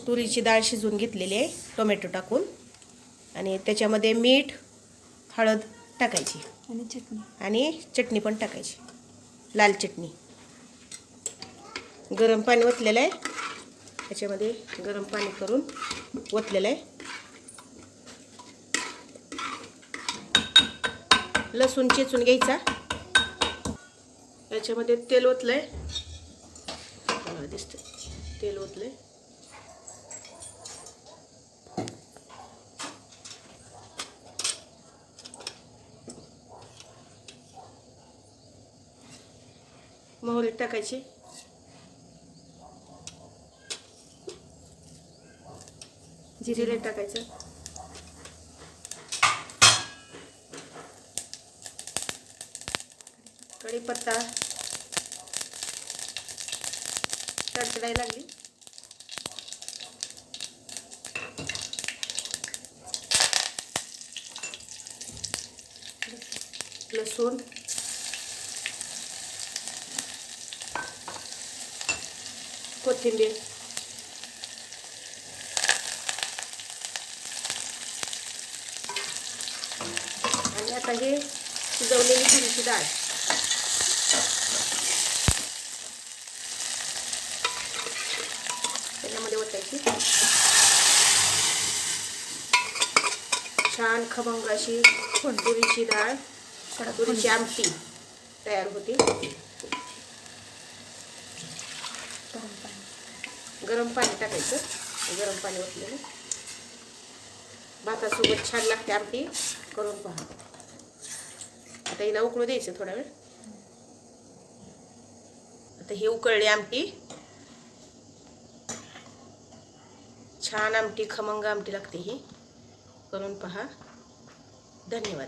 तुरीची डाळ शिजवून घेतलेली आहे टोमॅटो टाकून, आणि त्याच्यामध्ये मीठ हळद टाकायची आणि चटणी पण टाकायची, लाल चटणी. गरम पाणी ओतलेलं आहे, त्याच्यामध्ये गरम पाणी करून ओतलेलं आहे. लसूण चेचून घ्यायचा, याच्यामध्ये तेल ओतलंय, दिसतं तेल ओतलंय. मोहरी टाकायची, जिरे टाकायचं, कढीपत्ता तडतडायला लागली, लसूण, कोथिंबीर, आणि आता हे शिजवलेली तुरीची डाळ त्याच्यामध्ये ओतायची. छान खमंग अशी तुरीची डाळ, तुरीची आमटी तयार होती. गरम पाणी टाकायचं, गरम पाणी ओतलेलं. भातासोबत छान लागते आमटी, करून पहा. आता हिला उकळू द्यायचं थोडा वेळ. आता ही उकळली आमटी, छान आमटी, खमंग आमटी लागते ही, करून पहा. धन्यवाद.